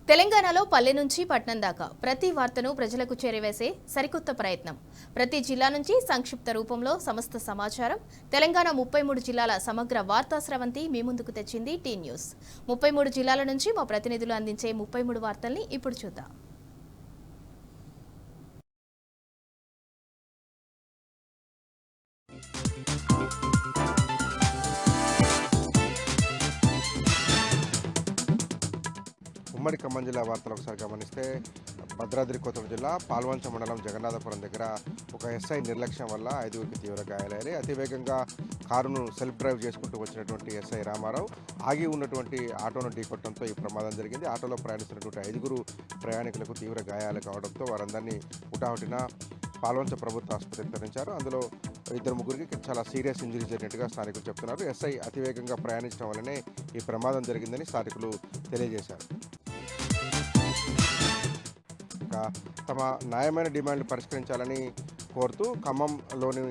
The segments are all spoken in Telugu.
తెలంగాణలో పల్లె నుంచి పట్నం దాకా ప్రతి వార్తను ప్రజలకు చేరవేసే సరికొత్త ప్రయత్నం. ప్రతి జిల్లా నుంచి సంక్షిప్త రూపంలో సమస్త సమాచారం. తెలంగాణ 33 జిల్లాల సమగ్ర వార్తా స్రవంతి మీ ముందుకు తెచ్చింది టీ న్యూస్. 33 జిల్లాల నుంచి మా ప్రతినిధులు అందించే 33 వార్తల్ని ఇప్పుడు చూద్దాం. ఉమ్మడి ఖమ్మం జిల్లా వార్తలు ఒకసారి గమనిస్తే భద్రాద్రి కొత్తగూడెం జిల్లా పాల్వంచ మండలం జగన్నాథపురం దగ్గర ఒక ఎస్ఐ నిర్లక్ష్యం వల్ల 5గురికి తీవ్ర గాయాలయ్యాయి. అతివేగంగా కారును సెల్ఫ్ డ్రైవ్ చేసుకుంటూ వచ్చినటువంటి ఎస్ఐ రామారావు ఆగి ఉన్నటువంటి ఆటోను ఢీకొట్టడంతో ఈ ప్రమాదం జరిగింది. ఆటోలో ప్రయాణిస్తున్నటువంటి 5గురు ప్రయాణికులకు తీవ్ర గాయాలు కావడంతో వారందరినీ హుటాహుటిన పాల్వంచ ప్రభుత్వ ఆసుపత్రికి తరలించారు. అందులో 2-3 చాలా సీరియస్ ఇంజరీస్ జరిగినట్టుగా స్థానికులు చెప్తున్నారు. ఎస్ఐ అతివేగంగా ప్రయాణించడం వల్లనే ఈ ప్రమాదం జరిగిందని స్థానికులు తెలియజేశారు. తమ న్యాయమైన డిమాండ్లు పరిష్కరించాలని కోరుతూ ఖమ్మంలోని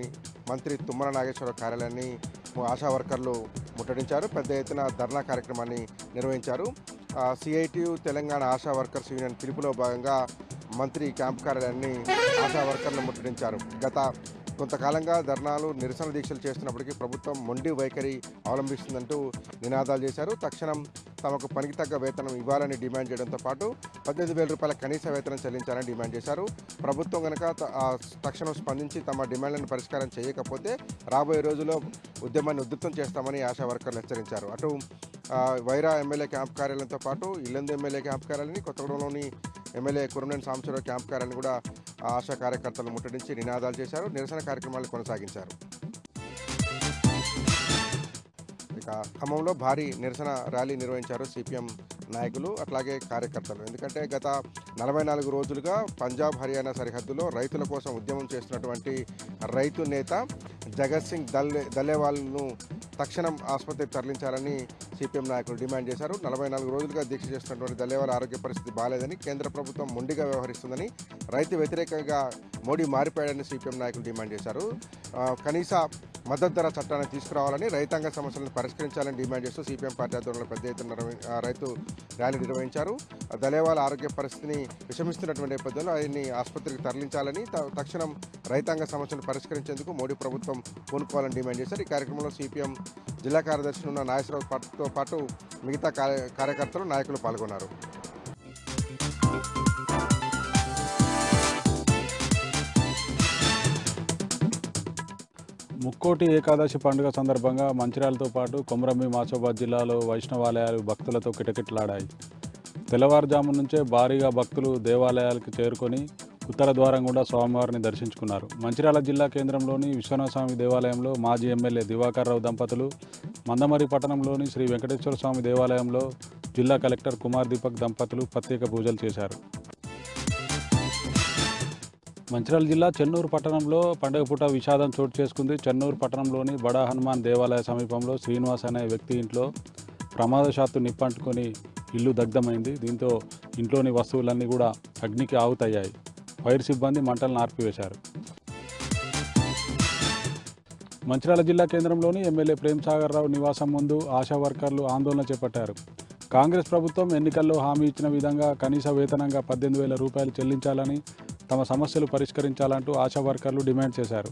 మంత్రి తుమ్మల నాగేశ్వరరావు కార్యాలయాన్ని ఆశా వర్కర్లు ముట్టడించారు. పెద్ద ఎత్తున ధర్నా కార్యక్రమాన్ని నిర్వహించారు. CITU Telangana ASHA workers union పిలుపులో భాగంగా మంత్రి క్యాంప్ కార్యాలయాన్ని ఆశా వర్కర్లు ముట్టడించారు. గత కొంతకాలంగా ధర్నాలు నిరసన దీక్షలు చేస్తున్నప్పటికీ ప్రభుత్వం మొండి వైఖరి అవలంబిస్తుందంటూ నినాదాలు చేశారు. తక్షణం తమకు పనికి తగ్గ వేతనం ఇవ్వాలని డిమాండ్ చేయడంతో పాటు 18,000 రూపాయల కనీస వేతనం చెల్లించాలని డిమాండ్ చేశారు. ప్రభుత్వం కనుక తక్షణం స్పందించి తమ డిమాండ్లను పరిష్కారం చేయకపోతే రాబోయే రోజుల్లో ఉద్యమాన్ని ఉధృతం చేస్తామని ఆశా వర్కర్లు హెచ్చరించారు. అటు వైరా ఎమ్మెల్యే క్యాంప్ కార్యాలయంతో పాటు ఇల్లందు ఎమ్మెల్యే క్యాంప్ కార్యాలయాన్ని, కొత్తగూడెంలోని ఎమ్మెల్యే కురమనేని సాంబశివరావు క్యాంప్ కార్యాలయాన్ని కూడా ఆశా కార్యకర్తలు ముట్టడించి నినాదాలు చేశారు. నిరసన కార్యక్రమాలు కొనసాగించారు. ఇక ఖమ్మంలో భారీ నిరసన ర్యాలీ నిర్వహించారు సిపిఎం నాయకులు అట్లాగే కార్యకర్తలు. ఎందుకంటే గత 44 రోజులుగా పంజాబ్ హర్యానా సరిహద్దులో రైతుల కోసం ఉద్యమం చేస్తున్నటువంటి రైతు నేత జగత్ సింగ్ దలేవాల్ను తక్షణం ఆసుపత్రికి తరలించాలని సిపిఎం నాయకులు డిమాండ్ చేశారు. 44 రోజులుగా దీక్ష చేస్తున్నటువంటి దలేవాల ఆరోగ్య పరిస్థితి బాగాలేదని, కేంద్ర ప్రభుత్వం మొండిగా వ్యవహరిస్తుందని, రైతు వ్యతిరేకంగా మోడీ మారిపోయాడని సిపిఎం నాయకులు డిమాండ్ చేశారు. కనీస మద్దతు ధర చట్టాన్ని తీసుకురావాలని, రైతాంగ సమస్యలను పరిష్కరించాలని డిమాండ్ చేస్తూ సిపిఎం పార్టీ ఆధ్వర్యంలో పెద్ద ఎత్తున రైతు ర్యాలీ నిర్వహించారు. దలేవాల ఆరోగ్య పరిస్థితిని విషమిస్తున్నటువంటి నేపథ్యంలో ఆయన్ని ఆసుపత్రికి తరలించాలని, తక్షణం రైతాంగ సమస్యలను పరిష్కరించేందుకు మోడీ ప్రభుత్వం పూనుకోవాలని డిమాండ్ చేశారు. ఈ కార్యక్రమంలో సిపిఎం జిల్లా కార్యదర్శి ఉన్న నాగేశ్వరరావుతో పాటు మిగతా కార్యకర్తలు నాయకులు పాల్గొన్నారు. ముక్కోటి ఏకాదశి పండుగ సందర్భంగా మంచిర్యాలతో పాటు కొమరంభీం ఆసిఫాబాద్ జిల్లాలో వైష్ణవాలయాలు భక్తులతో కిటకిటలాడాయి. తెల్లవారుజాము నుంచే భారీగా భక్తులు దేవాలయాలకు చేరుకొని ఉత్తర ద్వారం గుండా స్వామివారిని దర్శించుకున్నారు. మంచిర్యాల జిల్లా కేంద్రంలోని విశ్వనాథ స్వామి దేవాలయంలో మాజీ ఎమ్మెల్యే దివాకర్ రావు దంపతులు, మందమరి పట్టణంలోని శ్రీ వెంకటేశ్వర స్వామి దేవాలయంలో జిల్లా కలెక్టర్ కుమార్ దీపక్ దంపతులు ప్రత్యేక పూజలు చేశారు. మంచిర్యాల జిల్లా చెన్నూరు పట్టణంలో పండుగ పూట విషాదం చోటు చేసుకుంది. చెన్నూరు పట్టణంలోని బడా హనుమాన్ దేవాలయ సమీపంలో శ్రీనివాస్ అనే వ్యక్తి ఇంట్లో ప్రమాదశాత్తు నిప్పంటుకొని ఇల్లు దగ్ధమైంది. దీంతో ఇంట్లోని వస్తువులన్నీ కూడా అగ్నికి ఆవుతయ్యాయి. ఫైర్ సిబ్బంది మంటలను ఆర్పివేశారు. మంచిర్యాల జిల్లా కేంద్రంలోని ఎమ్మెల్యే ప్రేమ్సాగర్ రావు నివాసం ముందు ఆశా వర్కర్లు ఆందోళన చేపట్టారు. కాంగ్రెస్ ప్రభుత్వం ఎన్నికల్లో హామీ ఇచ్చిన విధంగా కనీస వేతనంగా 18,000 రూపాయలు చెల్లించాలని, తమ సమస్యలు పరిష్కరించాలంటూ ఆశా వర్కర్లు డిమాండ్ చేశారు.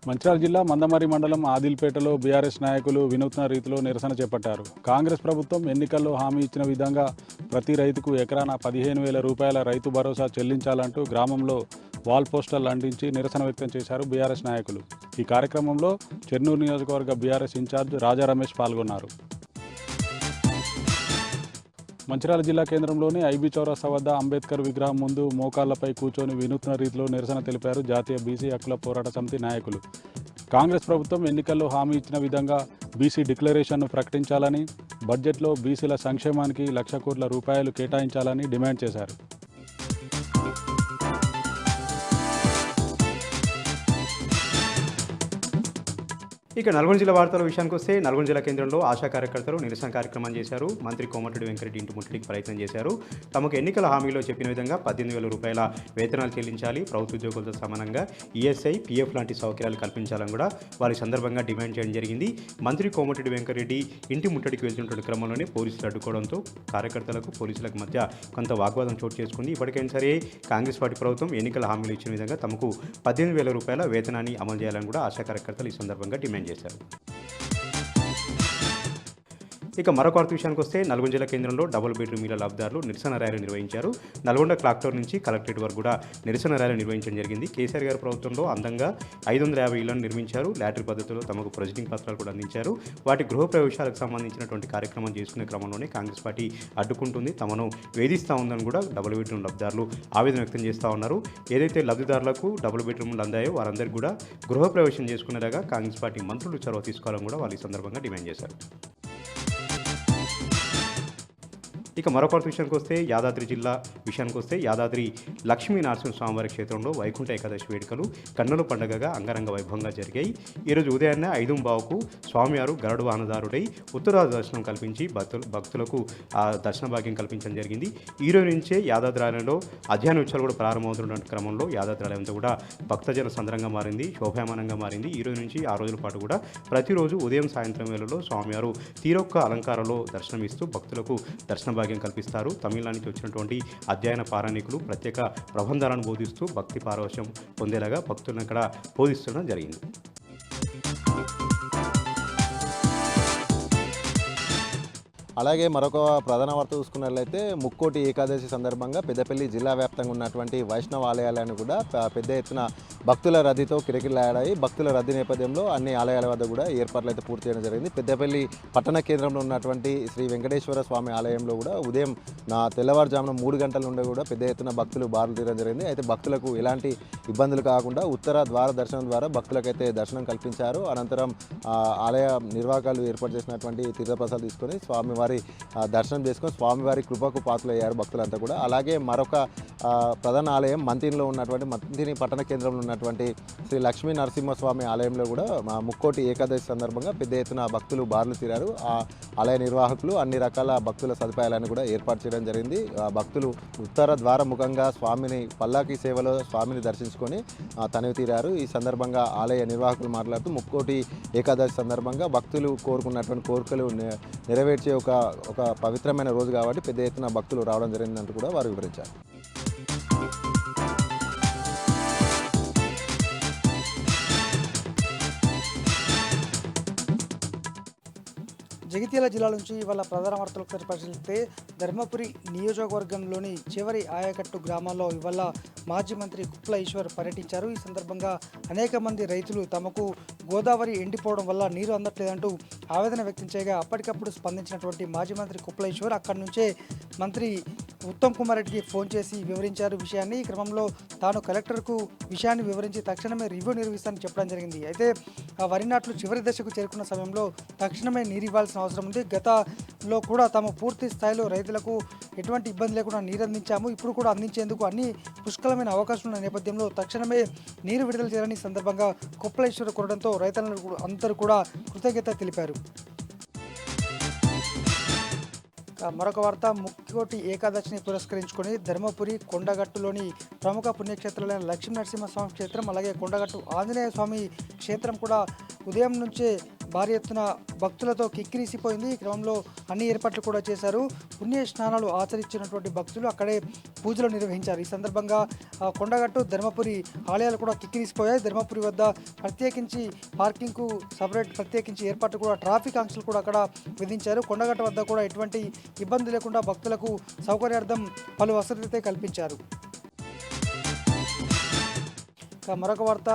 మంచిర్యాల జిల్లా మందమరి మండలం ఆదిల్పేటలో బీఆర్ఎస్ నాయకులు వినూత్న రీతిలో నిరసన చేపట్టారు. కాంగ్రెస్ ప్రభుత్వం ఎన్నికల్లో హామీ ఇచ్చిన విధంగా ప్రతి రైతుకు ఎకరాన 15,000 రూపాయల రైతు భరోసా చెల్లించాలంటూ గ్రామంలో వాల్ పోస్టర్లు అంటించి నిరసన వ్యక్తం చేశారు బీఆర్ఎస్ నాయకులు. ఈ కార్యక్రమంలో చెన్నూరు నియోజకవర్గ బీఆర్ఎస్ ఇన్ఛార్జ్ రాజా రమేష్ పాల్గొన్నారు. మంచిర్యాల జిల్లా కేంద్రంలోని ఐబీ చౌరస్తా వద్ద అంబేద్కర్ విగ్రహం ముందు మోకాళ్లపై కూర్చొని వినూత్న రీతిలో నిరసన తెలిపారు జాతీయ బీసీ హక్కుల పోరాట సమితి నాయకులు. కాంగ్రెస్ ప్రభుత్వం ఎన్నికల్లో హామీ ఇచ్చిన విధంగా బీసీ డిక్లరేషన్ను ప్రకటించాలని, బడ్జెట్లో బీసీల సంక్షేమానికి 1,00,000 కోట్ల రూపాయలు కేటాయించాలని డిమాండ్ చేశారు. ఇక నల్గొండ జిల్లా వార్తల విషయానికి వస్తే నల్గొండ జిల్లా కేంద్రంలో ఆశా కార్యకర్తలు నిరసన కార్యక్రమం చేశారు. మంత్రి కోమటిరెడ్డి వెంకరెడ్డి ఇంటి ముట్టడికి ప్రయత్నం చేశారు. తమకు ఎన్నికల హామీలో చెప్పిన విధంగా 18,000 రూపాయల వేతనాలు చెల్లించాలి, ప్రభుత్వ ఉద్యోగులతో సమానంగా ఈఎస్ఐ, పీఎఫ్ లాంటి సౌకర్యాలు కల్పించాలని కూడా వారి సందర్భంగా డిమాండ్ చేయడం జరిగింది. మంత్రి కోమటిరెడ్డి వెంకరెడ్డి ఇంటి ముట్టడికి వెళ్తున్నటువంటి క్రమంలోనే పోలీసులు అడ్డుకోవడంతో కార్యకర్తలకు పోలీసులకు మధ్య కొంత వాగ్వాదం చోటు చేసుకుంది. ఇప్పటికైనా సరే కాంగ్రెస్ పార్టీ ప్రభుత్వం ఎన్నికల హామీలు ఇచ్చిన విధంగా తమకు 18,000 రూపాయల వేతనాన్ని అమలు చేయాలని కూడా ఆశా కార్యకర్తలు ఈ సందర్భంగా డిమాండ్ చేశారు. ఇక మరొక వార్త విషయానికి వస్తే నల్గొండ జిల్లా కేంద్రంలో డబుల్ బెడ్రూమ్ ఇళ్ల లబ్ధిదారులు నిరసన ర్యాలీ నిర్వహించారు. నల్గొండ క్లాక్ టవర్ నుంచి కలెక్టరేట్ వరకు కూడా నిరసన ర్యాలీ నిర్వహించడం జరిగింది. కేసీఆర్ గారి ప్రభుత్వంలో అందంగా 550 ఇళ్లను నిర్మించారు. లాటరీ పద్ధతిలో తమకు ప్రొజెక్టింగ్ పత్రాలు కూడా అందించారు. వాటి గృహ ప్రవేశాలకు సంబంధించినటువంటి కార్యక్రమం చేసుకునే క్రమంలోనే కాంగ్రెస్ పార్టీ అడ్డుకుంటుంది, తమను వేధిస్తూ ఉందని కూడా డబుల్ బెడ్రూమ్ లబ్ధిదారులు ఆవేదన వ్యక్తం చేస్తూ ఉన్నారు. ఏదైతే లబ్ధిదారులకు డబుల్ బెడ్రూమ్లు అందాయో వారందరికీ కూడా గృహ ప్రవేశం చేసుకునేలాగా కాంగ్రెస్ పార్టీ మంత్రులు చొరవ తీసుకోవాలని కూడా వాళ్ళు ఈ సందర్భంగా డిమాండ్ చేశారు. ఇక మరొక విషయానికి వస్తే యాదాద్రి జిల్లా విషయానికి వస్తే యాదాద్రి లక్ష్మీ నరసింహస్వామివారి క్షేత్రంలో వైకుంఠ ఏకాదశి వేడుకలు కన్నుల పండుగగా అంగరంగ వైభవంగా జరిగాయి. ఈరోజు ఉదయాన్నే 5:15కు స్వామివారు గరుడు వాహనదారుడై ఉత్తరాది దర్శనం కల్పించి భక్తులకు ఆ దర్శన భాగ్యం కల్పించడం జరిగింది. ఈ రోజు నుంచే యాదాద్రాలయంలో అధ్యయన ఉత్సవాలు కూడా ప్రారంభమవుతున్న క్రమంలో యాదాద్రాలయంతో కూడా భక్తజన సంద్రంగా మారింది, శోభాయమానంగా మారింది. ఈ రోజు నుంచి 6 రోజుల పాటు కూడా ప్రతిరోజు ఉదయం సాయంత్రం వేళలో స్వామివారు తీరొక్క అలంకారంలో దర్శనమిస్తూ భక్తులకు దర్శన భాగ్యం కల్పిస్తారు. తమిళనాడు నుంచి వచ్చినటువంటి అధ్యయన పారాయణికులు ప్రత్యేక ప్రబంధాలను బోధిస్తూ భక్తి పారవశ్యం పొందేలాగా భక్తులను అక్కడ బోధిస్తుండడం జరిగింది. అలాగే మరొక ప్రధాన వార్త చూసుకున్నట్లయితే ముక్కోటి ఏకాదశి సందర్భంగా పెద్దపల్లి జిల్లా వ్యాప్తంగా ఉన్నటువంటి వైష్ణవ ఆలయాలను కూడా పెద్ద ఎత్తున భక్తుల రద్దీతో కిరకిలాడాయి. భక్తుల రద్దీ నేపథ్యంలో అన్ని ఆలయాల వద్ద కూడా ఏర్పాట్లు అయితే పూర్తి చేయడం జరిగింది. పెద్దపల్లి పట్టణ కేంద్రంలో ఉన్నటువంటి శ్రీ వెంకటేశ్వర స్వామి ఆలయంలో కూడా ఉదయం తెల్లవారుజామున 3 గంటల నుండి కూడా పెద్ద ఎత్తున భక్తులు బారులు తీరడం జరిగింది. అయితే భక్తులకు ఎలాంటి ఇబ్బందులు కాకుండా ఉత్తర ద్వార దర్శనం ద్వారా భక్తులకైతే దర్శనం కల్పించారు. అనంతరం ఆలయ నిర్వాహకులు ఏర్పాటు చేసినటువంటి తీర్థప్రసాద్ తీసుకొని స్వామివారి దర్శనం చేసుకొని స్వామివారి కృపకు పాత్రలయ్యారు భక్తులంతా కూడా. అలాగే మరొక ప్రధాన ఆలయం మంతినిలో ఉన్నటువంటి మంతిని పట్టణ కేంద్రంలో ఉన్నటువంటి శ్రీ లక్ష్మీ నరసింహస్వామి ఆలయంలో కూడా ముక్కోటి ఏకాదశి సందర్భంగా పెద్ద ఎత్తున భక్తులు బారులు తీరారు. ఆ ఆలయ నిర్వాహకులు అన్ని రకాల భక్తుల సదుపాయాలను కూడా ఏర్పాటు చేయడం జరిగింది. భక్తులు ఉత్తర ద్వార ముఖంగా స్వామిని పల్లాకి సేవలో స్వామిని దర్శించుకొని తనివి తీరారు. ఈ సందర్భంగా ఆలయ నిర్వాహకులు మాట్లాడుతూ ముక్కోటి ఏకాదశి సందర్భంగా భక్తులు కోరుకున్నటువంటి కోరికలు నెరవేర్చే ఒక పవిత్రమైన రోజు కాబట్టి పెద్ద ఎత్తున భక్తులు రావడం జరిగిందంటూ కూడా వారు వివరించారు. జగిత్యాల జిల్లా నుంచి ఇవాళ ప్రధాన వార్తలు ఒకసారి పరిశీలిస్తే ధర్మపురి నియోజకవర్గంలోని చివరి ఆయకట్టు గ్రామాల్లో ఇవాళ మాజీ మంత్రి కుప్ల ఈశ్వర్ పర్యటించారు. ఈ సందర్భంగా అనేక మంది రైతులు తమకు గోదావరి ఎండిపోవడం వల్ల నీరు అందట్లేదంటూ ఆవేదన వ్యక్తం చేయగా అప్పటికప్పుడు స్పందించినటువంటి మాజీ మంత్రి కుప్ల ఈశ్వర్ అక్కడి నుంచే మంత్రి ఉత్తమ్ కుమార్ రెడ్డికి ఫోన్ చేసి వివరించారు విషయాన్ని. ఈ క్రమంలో తాను కలెక్టర్కు విషయాన్ని వివరించి తక్షణమే రివ్యూ నిర్వహిస్తానని చెప్పడం జరిగింది. అయితే వరి నాట్లు చివరి దశకు చేరుకున్న సమయంలో తక్షణమే నీరు ఇవ్వాల్సిన అవసరం ఉంది. గతంలో కూడా తాము పూర్తి స్థాయిలో రైతులకు ఎటువంటి ఇబ్బంది లేకుండా నీరు అందించాము. ఇప్పుడు కూడా అందించేందుకు అన్ని పుష్కలమైన అవకాశం ఉన్న నేపథ్యంలో తక్షణమే నీరు విడుదల చేయాలని సందర్భంగా కుప్లేశ్వర్ కోరడంతో రైతులందరూ అందరూ కూడా కృతజ్ఞత తెలిపారు. మరొక వార్త, ముక్కోటి ఏకాదశిని పురస్కరించుకొని ధర్మపురి కొండగట్టులోని ప్రముఖ పుణ్యక్షేత్రాలైన లక్ష్మీ నరసింహస్వామి క్షేత్రం అలాగే కొండగట్టు ఆంజనేయ స్వామి క్షేత్రం కూడా ఉదయం నుంచే భారీ ఎత్తున భక్తులతో కిక్కిరిసిపోయింది. ఈ క్రమంలో అన్ని ఏర్పాట్లు కూడా చేశారు. పుణ్య స్నానాలు ఆచరించినటువంటి భక్తులు అక్కడే పూజలు నిర్వహించారు. ఈ సందర్భంగా కొండగట్టు ధర్మపురి ఆలయాలు కూడా కిక్కిరిసిపోయాయి. ధర్మపురి వద్ద ప్రత్యేకించి పార్కింగ్కు సపరేట్ ప్రత్యేకించి ఏర్పాట్లు కూడా ట్రాఫిక్ ఆంక్షలు కూడా అక్కడ విధించారు. కొండగట్టు వద్ద కూడా ఎటువంటి ఇబ్బంది లేకుండా భక్తులకు సౌకర్యార్థం పలు వసతులైతే కల్పించారు. మరొక వార్త,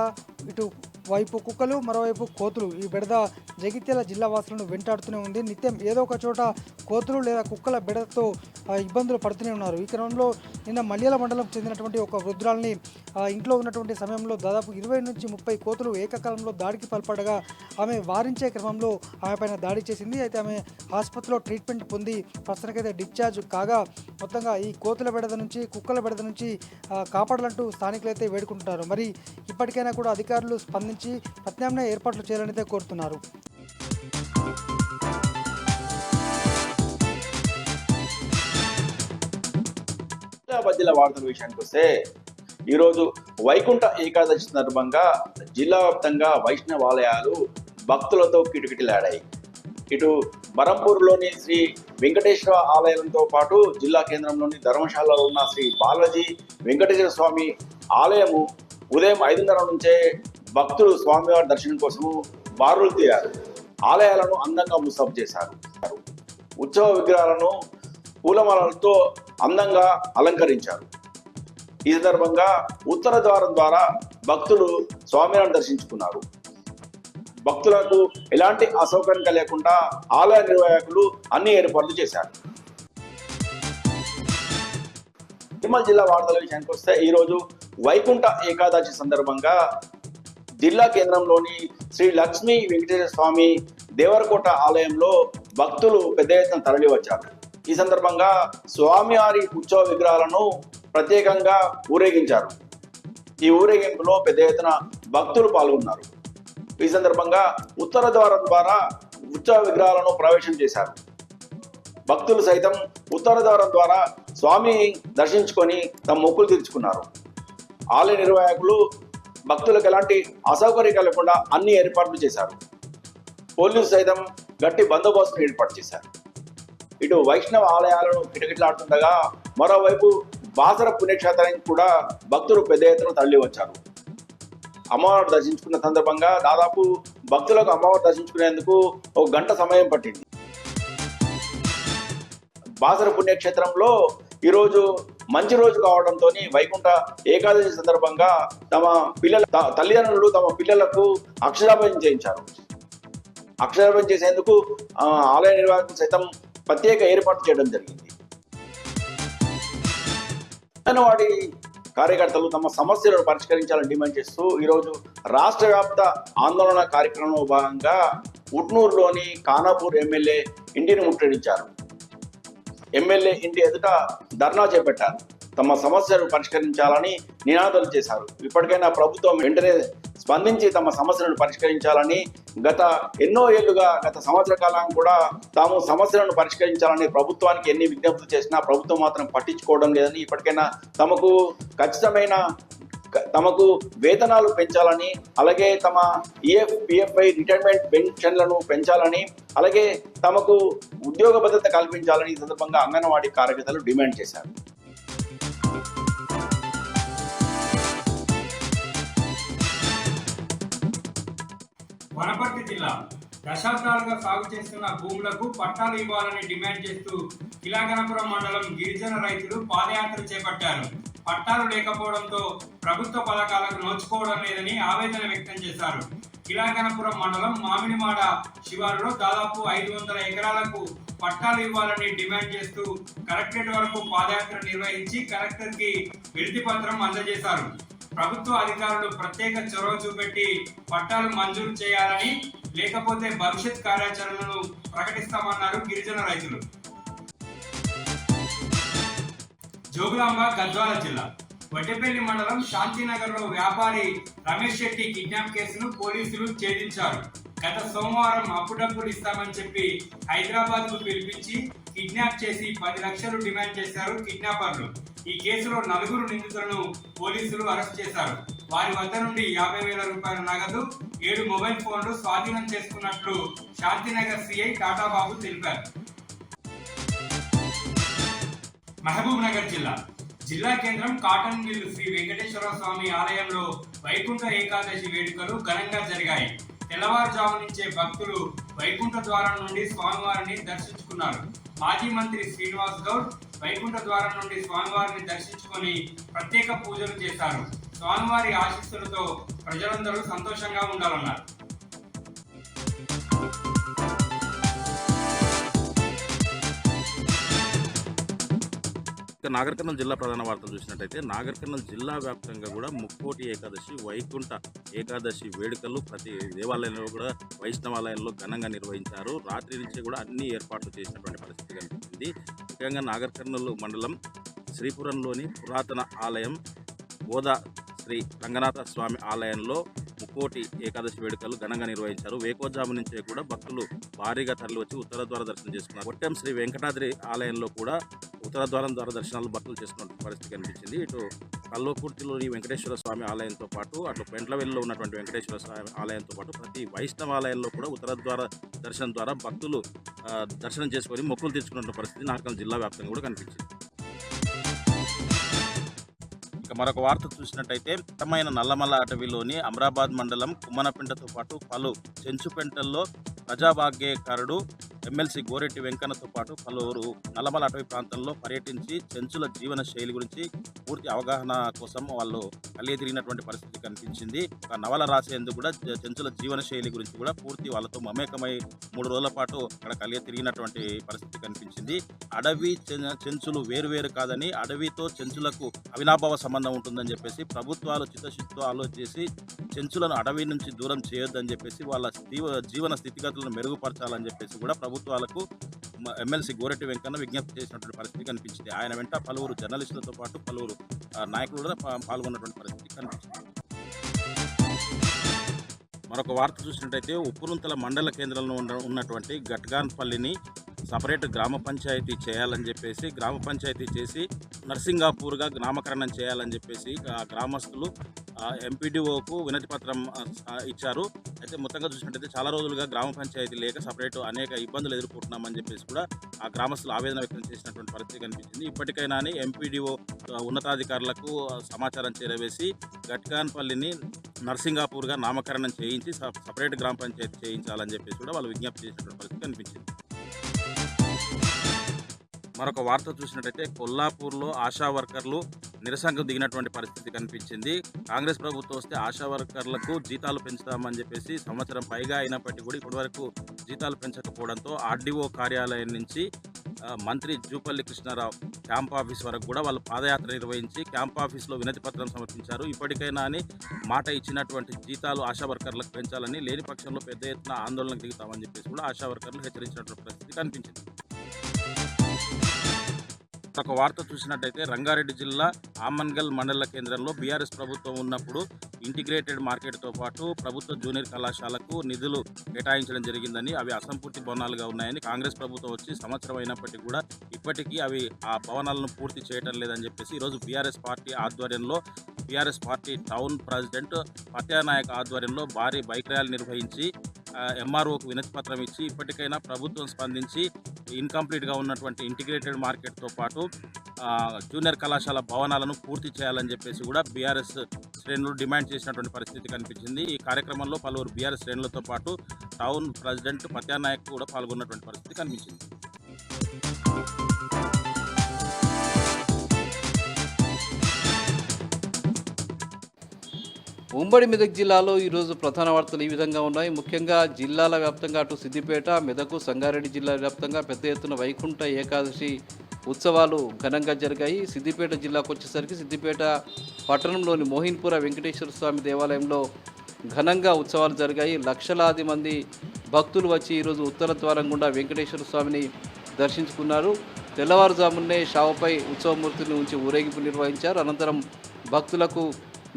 ఇటు వైపు కుక్కలు మరోవైపు కోతులు ఈ బెడద జగిత్యాల జిల్లా వాసులను వెంటాడుతూనే ఉంది. నిత్యం ఏదో ఒక చోట కోతులు లేదా కుక్కల బెడదతో ఇబ్బందులు పడుతూనే ఉన్నారు. ఈ క్రమంలో నిన్న మల్యాల మండలం చెందినటువంటి ఒక వృద్ధురాల్ని ఇంట్లో ఉన్నటువంటి సమయంలో దాదాపు 20 నుంచి 30 కోతులు ఏకకాలంలో దాడికి పాల్పడగా ఆమె వారించే క్రమంలో ఆమె పైన దాడి చేసింది. అయితే ఆమె ఆసుపత్రిలో ట్రీట్మెంట్ పొంది ప్రస్తుతానికైతే డిశ్చార్జ్ కాగా మొత్తంగా ఈ కోతుల బెడద నుంచి కుక్కల బెడద నుంచి కాపాడాలంటూ స్థానికులైతే వేడుకుంటున్నారు. మరి ఇప్పటికైనా కూడా అధికారులు స్పందించి పరిశీలించి ప్రత్యామ్నాయ ఏర్పాట్లు చేయాలని కోరుతున్నారు. హైదరాబాద్ జిల్లా వార్తల విషయానికి వస్తే ఈరోజు వైకుంఠ ఏకాదశి సందర్భంగా జిల్లా వ్యాప్తంగా వైష్ణవాలయాలు భక్తులతో కిటకిటలాడాయి. ఇటు బరంపూర్లోని శ్రీ వెంకటేశ్వర ఆలయంతో పాటు జిల్లా కేంద్రంలోని ధర్మశాలలో ఉన్న శ్రీ బాలాజీ వెంకటేశ్వర స్వామి ఆలయము ఉదయం 5:30 నుంచే భక్తులు స్వామివారి దర్శనం కోసము బారులు తీరారు. ఆలయాలను అందంగా ముస్తాబు చేశారు. ఉత్సవ విగ్రహాలను పూలమాలలతో అందంగా అలంకరించారు. ఈ సందర్భంగా ఉత్తర ద్వారం ద్వారా భక్తులు స్వామివారిని దర్శించుకున్నారు. భక్తులకు ఎలాంటి అసౌకర్యం కలగకుండా ఆలయ నిర్వాహకులు అన్ని ఏర్పాట్లు చేశారు. నిర్మల్ జిల్లా వార్తల విషయానికి వస్తే ఈరోజు వైకుంఠ ఏకాదశి సందర్భంగా జిల్లా కేంద్రంలోని శ్రీ లక్ష్మీ వెంకటేశ్వర స్వామి దేవరకోట ఆలయంలో భక్తులు పెద్ద ఎత్తున తరలి వచ్చారు. ఈ సందర్భంగా స్వామివారి ఉత్సవ విగ్రహాలను ప్రత్యేకంగా ఊరేగించారు. ఈ ఊరేగింపులో పెద్ద ఎత్తున భక్తులు పాల్గొన్నారు. ఈ సందర్భంగా ఉత్తర ద్వారం ద్వారా ఉత్సవ విగ్రహాలను ప్రవేశం చేశారు. భక్తులు సైతం ఉత్తర ద్వారం ద్వారా స్వామి దర్శించుకొని తమ మొక్కులు తీర్చుకున్నారు. ఆలయ నిర్వాహకులు భక్తులకు ఎలాంటి అసౌకర్యం కలగకుండా అన్ని ఏర్పాట్లు చేశారు. పోలీసులు సైతం గట్టి బందోబస్తును ఏర్పాటు చేశారు. ఇటు వైష్ణవ ఆలయాలను కిటకిటలాడుతుండగా మరోవైపు బాసర పుణ్యక్షేత్రానికి కూడా భక్తులు పెద్ద ఎత్తున తరలి వచ్చారు. అమ్మవారు దర్శించుకున్న సందర్భంగా దాదాపు భక్తులకు అమ్మవారు దర్శించుకునేందుకు 1 గంట సమయం పట్టింది. బాసర పుణ్యక్షేత్రంలో ఈరోజు మంచి రోజు కావడంతో వైకుంఠ ఏకాదశి సందర్భంగా తమ తల్లిదండ్రులు తమ పిల్లలకు అక్షరాభ్యాసం చేయించారు. అక్షరాభ్యాసం చేసేందుకు ఆలయ నిర్వాహకులు సైతం ప్రత్యేక ఏర్పాటు చేయడం జరిగింది. అంగన్వాడీ కార్యకర్తలు తమ సమస్యలను పరిష్కరించాలని డిమాండ్ చేస్తూ ఈరోజు రాష్ట్ర వ్యాప్త ఆందోళన కార్యక్రమంలో భాగంగా ఉట్నూరులోని ఖానాపూర్ ఎమ్మెల్యే ఇంటిని ముట్టడించారు. ఎమ్మెల్యే ఇంటి ఎదుట ధర్నా చేపట్టారు. తమ సమస్యలను పరిష్కరించాలని నినాదాలు చేశారు. ఇప్పటికైనా ప్రభుత్వం వెంటనే స్పందించి తమ సమస్యలను పరిష్కరించాలని గత ఎన్నో ఏళ్లుగా గత సంవత్సర కాలం కూడా తాము సమస్యలను పరిష్కరించాలని ప్రభుత్వానికి ఎన్ని విజ్ఞప్తులు చేసినా ప్రభుత్వం మాత్రం పట్టించుకోవడం లేదని, ఇప్పటికైనా తమకు ఖచ్చితమైన తమకు వేతనాలు పెంచాలని, అలాగే తమ పిఎఫ్ఐ రిటైర్మెంట్ పెన్షన్లను పెంచాలని, అలాగే తమకు ఉద్యోగ భద్రత కల్పించాలని ఈ సందర్భంగా అంగన్వాడీ కార్యకర్తలు డిమాండ్ చేశారు. వనపర్తి జిల్లా దశాబ్దాలుగా సాగు చేస్తున్న భూములకు పట్టాలు ఇవ్వాలని డిమాండ్ చేస్తూ కిలాగనపురం మండలం గిరిజన రైతులు పాదయాత్ర చేపట్టారు. పట్టాలు లేకపోవడంతో ప్రభుత్వ పథకాలకు నోచుకోవడం లేదని ఆవేదన వ్యక్తం చేశారు. కిలాగనపురం మండలం మామిడిమాడ శివారులో దాదాపు 500 ఎకరాలకు పట్టాలు ఇవ్వాలని డిమాండ్ చేస్తూ కలెక్టరేట్ వరకు పాదయాత్ర నిర్వహించి కలెక్టర్కి వినతి పత్రం అందజేశారు. ప్రభుత్వ అధికారులు ప్రత్యేక చొరవ చూపెట్టి పట్టాలు మంజూరు చేయాలని, లేకపోతే భవిష్యత్ కార్యాచరణను ప్రకటిస్తామన్నారు గిరిజన రైతులు. జోగులాంబ గద్వాల జిల్లా వడ్డేపల్లి మండలం శాంతినగర్లో వ్యాపారి రమేష్ శెట్టి కిడ్నాప్ కేసును పోలీసులు ఛేదించారు. గత సోమవారం అప్పుడప్పుడు ఇస్తామని చెప్పి హైదరాబాద్కు పిలిపించి కిడ్నాప్ చేసి 10 లక్షలు డిమాండ్ చేశారు కిడ్నాపర్లు. ఈ కేసులో 4 నిందితులను పోలీసులు అరెస్ట్ చేశారు. వారి వద్ద నుండి 50,000 రూపాయల నగదు, 7 మొబైల్ ఫోన్లు స్వాధీనం చేసుకున్నట్లు శాంతినగర్ సిఐ టాటాబాబు తెలిపారు. మహబూబ్ నగర్ జిల్లా కేంద్రం కాటన్ మిల్ శ్రీ వెంకటేశ్వర స్వామి ఆలయంలో వైకుంఠ ఏకాదశి వేడుకలు ఘనంగా జరిగాయి. తెల్లవారుజాము నుంచే భక్తులు వైకుంఠ ద్వారం నుండి స్వామివారిని దర్శించుకున్నారు. మాజీ మంత్రి శ్రీనివాస్ గౌడ్ వైకుంఠ ద్వారం నుండి స్వామివారిని దర్శించుకొని ప్రత్యేక పూజలు చేశారు. స్వామివారి ఆశీస్సులతో ప్రజలందరూ సంతోషంగా ఉండాలన్నారు. ఇక నాగర్ కర్నూలు జిల్లా ప్రధాన వార్తలు చూసినట్టయితే నాగర్ కర్నూలు జిల్లా వ్యాప్తంగా కూడా ముక్కోటి ఏకాదశి వైకుంఠ ఏకాదశి వేడుకలు ప్రతి దేవాలయంలో కూడా వైష్ణవాలయంలో ఘనంగా నిర్వహించారు. రాత్రి నుంచి కూడా అన్ని ఏర్పాట్లు చేసినటువంటి పరిస్థితి కనిపిస్తుంది. ముఖ్యంగా నాగర్ కర్నూలు మండలం శ్రీపురంలోని పురాతన ఆలయం బోధ శ్రీ రంగనాథ స్వామి ఆలయంలో ముక్కోటి ఏకాదశి వేడుకలు ఘనంగా నిర్వహించారు. వేకోజాము నుంచే కూడా భక్తులు భారీగా తరలివచ్చి ఉత్తర ద్వార దర్శనం చేసుకున్నారు. కొట్టెం శ్రీ వెంకటాద్రి ఆలయంలో కూడా ఉత్తర ద్వారం ద్వారా దర్శనాలు భక్తులు చేసుకున్న పరిస్థితి కనిపించింది. ఇటు కల్వకుర్తిలోని వెంకటేశ్వర స్వామి ఆలయంతో పాటు అటు పెంట్లవెల్లిలో ఉన్నటువంటి వెంకటేశ్వర స్వామి ఆలయంతో పాటు ప్రతి వైష్ణవ ఆలయంలో కూడా ఉత్తర ద్వార దర్శనం ద్వారా భక్తులు దర్శనం చేసుకొని మొక్కులు తీర్చుకున్న పరిస్థితి నాగర్కర్నూలు జిల్లా వ్యాప్తంగా కూడా కనిపించింది. ఇక మరొక వార్త చూసినట్టయితే ఉత్తమైన నల్లమల్ల అటవీలోని అమరాబాద్ మండలం కుమ్మనపెంటతో పాటు పలు చెంచుపెంటల్లో ప్రజాభాగ్యకారుడు ఎమ్మెల్సీ గోరెట్టి వెంకన్నతో పాటు పలువురు నల్లమల అటవీ ప్రాంతంలో పర్యటించి చెంచుల జీవన శైలి గురించి పూర్తి అవగాహన కోసం వాళ్ళు కలిగి తిరిగినటువంటి పరిస్థితి కనిపించింది. ఒక నవల రాసేందుకు కూడా చెంచుల జీవన శైలి గురించి కూడా పూర్తి వాళ్ళతో మమేకమై 3 రోజుల పాటు అక్కడ కలిగి తిరిగినటువంటి పరిస్థితి కనిపించింది. అడవి చెంచులు వేరువేరు కాదని, అడవితో చెంచులకు అవినాభావ సంబంధం ఉంటుందని చెప్పేసి ప్రభుత్వాలు చిత్తశుద్ధితో ఆలోచించి చెంచులను అడవి నుంచి దూరం చేయొద్దని చెప్పేసి వాళ్ళ జీవన స్థితిగతులను మెరుగుపరచాలని చెప్పేసి కూడా ప్రభుత్వాలకు ఎమ్మెల్సీ గోరెట్టి వెంకన్న విజ్ఞప్తి చేసినటువంటి పరిస్థితి కనిపించింది. ఆయన వెంట పలువురు జర్నలిస్టులతో పాటు పలువురు నాయకులు కూడా పాల్గొన్నటువంటి పరిస్థితి కనిపించింది. మరొక వార్త చూసినట్టయితే ఉప్పురుంతల మండల కేంద్రంలో ఉన్నటువంటి గట్గాన్పల్లిని సపరేట్ గ్రామ పంచాయతీ చేయాలని చెప్పేసి గ్రామ పంచాయతీ చేసి నర్సింగాపూర్గా నామకరణం చేయాలని చెప్పేసి గ్రామస్తులు ఎంపీడీఓకు వినతి పత్రం ఇచ్చారు. అయితే మొత్తంగా చూసినట్టయితే చాలా రోజులుగా గ్రామ పంచాయతీ లేక సపరేట్ అనేక ఇబ్బందులు ఎదుర్కొంటున్నామని చెప్పేసి కూడా ఆ గ్రామస్తులు ఆవేదన వ్యక్తం చేసినటువంటి పరిస్థితి కనిపించింది. ఇప్పటికైనా ఎంపీడీఓ ఉన్నతాధికారులకు సమాచారం చేరవేసి గట్గాన్పల్లిని నర్సింగాపూర్గా నామకరణం చేయించి సపరేట్ గ్రామ పంచాయతీ చేయించాలని చెప్పేసి కూడా వాళ్ళు విజ్ఞప్తి చేసినటువంటి పరిస్థితి కనిపించింది. మరొక వార్త చూసినట్టయితే కొల్లాపూర్లో ఆశా వర్కర్లు నిరసనకు దిగినటువంటి పరిస్థితి కనిపించింది. కాంగ్రెస్ ప్రభుత్వం వస్తే ఆశా వర్కర్లకు జీతాలు పెంచుతామని చెప్పేసి సంవత్సరం పైగా అయినప్పటికీ కూడా ఇప్పటివరకు జీతాలు పెంచకపోవడంతో ఆర్డీఓ కార్యాలయం నుంచి మంత్రి జూపల్లి కృష్ణారావు క్యాంప్ ఆఫీస్ వరకు కూడా వాళ్ళు పాదయాత్ర నిర్వహించి క్యాంప్ ఆఫీస్లో వినతి పత్రం సమర్పించారు. ఇప్పటికైనా అని మాట ఇచ్చినటువంటి జీతాలు ఆశా వర్కర్లకు పెంచాలని, లేని పక్షంలో పెద్ద ఎత్తున ఆందోళనకు దిగుతామని చెప్పేసి కూడా ఆశా వర్కర్లు హెచ్చరించినటువంటి పరిస్థితి కనిపించింది. ఒక వార్త చూసినట్టయితే రంగారెడ్డి జిల్లా ఆమన్గల్ మండల కేంద్రంలో బీఆర్ఎస్ ప్రభుత్వం ఉన్నప్పుడు ఇంటిగ్రేటెడ్ మార్కెట్తో పాటు ప్రభుత్వ జూనియర్ కళాశాలకు నిధులు కేటాయించడం జరిగిందని, అవి అసంపూర్తి భవనాలుగా ఉన్నాయని, కాంగ్రెస్ ప్రభుత్వం వచ్చి సంవత్సరం అయినప్పటికీ కూడా ఇప్పటికీ అవి ఆ భవనాలను పూర్తి చేయడం లేదని చెప్పేసి ఈరోజు బీఆర్ఎస్ పార్టీ ఆధ్వర్యంలో BRS party town president Patyanayak ఆధ్వర్యంలో భారీ బైక్ ర్యాలీ నిర్వహించి ఎంఆర్ఓకు వినతి పత్రం ఇచ్చి ఇప్పటికైనా ప్రభుత్వం స్పందించి ఇన్కంప్లీట్గా ఉన్నటువంటి ఇంటిగ్రేటెడ్ మార్కెట్తో పాటు జూనియర్ కళాశాల భవనాలను పూర్తి చేయాలని చెప్పేసి కూడా బీఆర్ఎస్ శ్రేణులు డిమాండ్ చేసినటువంటి పరిస్థితి కనిపించింది. ఈ కార్యక్రమంలో పలువురు బీఆర్ఎస్ శ్రేణులతో పాటు టౌన్ ప్రెసిడెంట్ పత్యానాయక్ కూడా పాల్గొన్నటువంటి పరిస్థితి కనిపించింది. ఉమ్మడి మెదక్ జిల్లాలో ఈరోజు ప్రధాన వార్తలు ఈ విధంగా ఉన్నాయి. ముఖ్యంగా జిల్లాల వ్యాప్తంగా అటు సిద్దిపేట, మెదకు, సంగారెడ్డి జిల్లా వ్యాప్తంగా పెద్ద ఎత్తున వైకుంఠ ఏకాదశి ఉత్సవాలు ఘనంగా జరిగాయి. సిద్దిపేట జిల్లాకు వచ్చేసరికి సిద్దిపేట పట్టణంలోని మోహిన్పుర వెంకటేశ్వర స్వామి దేవాలయంలో ఘనంగా ఉత్సవాలు జరిగాయి. లక్షలాది మంది భక్తులు వచ్చి ఈరోజు ఉత్తర ద్వారం గుండా వెంకటేశ్వర స్వామిని దర్శించుకున్నారు. తెల్లవారుజామునే షావుపై ఉత్సవమూర్తిని ఉంచి ఊరేగింపు నిర్వహించారు. అనంతరం భక్తులకు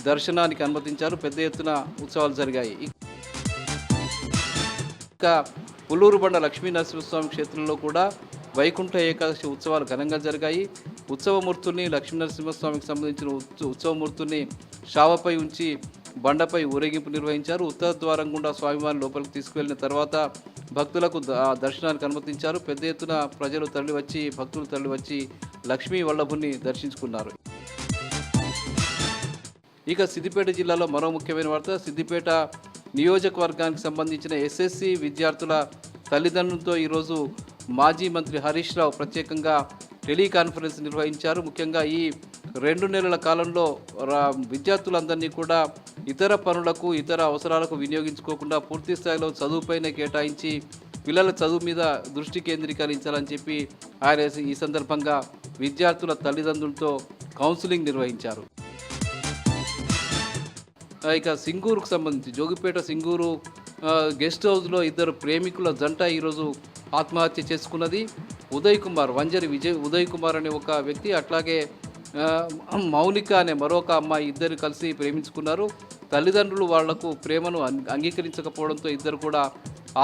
దర్శనానికి అనుమతించారు. పెద్ద ఎత్తున ఉత్సవాలు జరిగాయి. ఇంకా పుల్లూరుబండ లక్ష్మీనరసింహస్వామి క్షేత్రంలో కూడా వైకుంఠ ఏకాదశి ఉత్సవాలు ఘనంగా జరిగాయి. ఉత్సవమూర్తుల్ని లక్ష్మీనరసింహస్వామికి సంబంధించిన ఉత్సవమూర్తుల్ని షావపై ఉంచి బండపై ఊరేగింపు నిర్వహించారు. ఉత్తర ద్వారం గుండా స్వామివారిని లోపలికి తీసుకువెళ్లిన తర్వాత భక్తులకు దర్శనానికి అనుమతించారు. పెద్ద ఎత్తున భక్తులు తరలివచ్చి లక్ష్మీ వల్లభుని దర్శించుకున్నారు. ఇక సిద్దిపేట జిల్లాలో మరో ముఖ్యమైన వార్త. సిద్దిపేట నియోజకవర్గానికి సంబంధించిన ఎస్ఎస్సి విద్యార్థుల తల్లిదండ్రులతో ఈరోజు మాజీ మంత్రి హరీష్ రావు ప్రత్యేకంగా టెలికాన్ఫరెన్స్ నిర్వహించారు. ముఖ్యంగా ఈ 2 నెలల కాలంలో విద్యార్థులందరినీ కూడా ఇతర పనులకు, ఇతర అవసరాలకు వినియోగించుకోకుండా పూర్తి స్థాయిలో చదువుపైనే కేటాయించి పిల్లల చదువు మీద దృష్టి కేంద్రీకరించాలని చెప్పి ఆయన ఈ సందర్భంగా విద్యార్థుల తల్లిదండ్రులతో కౌన్సిలింగ్ నిర్వహించారు. ఇక సింగూరుకు సంబంధించి జోగిపేట సింగూరు గెస్ట్ హౌస్లో 2 ప్రేమికుల జంట ఈరోజు ఆత్మహత్య చేసుకున్నది. వంజరి ఉదయ్ కుమార్ అనే ఒక వ్యక్తి, అట్లాగే మౌనిక అనే మరొక అమ్మాయి, ఇద్దరు కలిసి ప్రేమించుకున్నారు. తల్లిదండ్రులు వాళ్లకు ప్రేమను అంగీకరించకపోవడంతో ఇద్దరు కూడా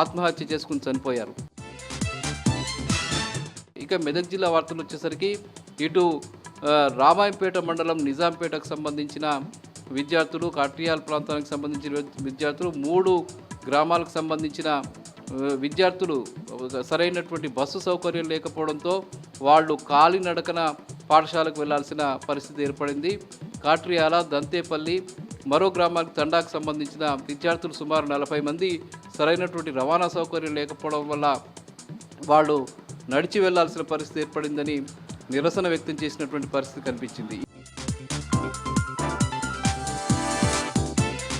ఆత్మహత్య చేసుకుని చనిపోయారు. ఇక మెదక్ జిల్లా వార్తలు వచ్చేసరికి ఇటు రామాయంపేట మండలం నిజాంపేటకు సంబంధించిన విద్యార్థులు, కాట్రియాల్ ప్రాంతానికి సంబంధించిన విద్యార్థులు, 3 గ్రామాలకు సంబంధించిన విద్యార్థులు సరైనటువంటి బస్సు సౌకర్యం లేకపోవడంతో వాళ్ళు కాలినడకన పాఠశాలకు వెళ్లాల్సిన పరిస్థితి ఏర్పడింది. కాట్రియాల, దంతేపల్లి, మరో గ్రామానికి తండాకు సంబంధించిన విద్యార్థులు సుమారు 40 మంది సరైనటువంటి రవాణా సౌకర్యం లేకపోవడం వల్ల వాళ్ళు నడిచి వెళ్లాల్సిన పరిస్థితి ఏర్పడిందని నిరసన వ్యక్తం చేసినటువంటి పరిస్థితి కనిపించింది.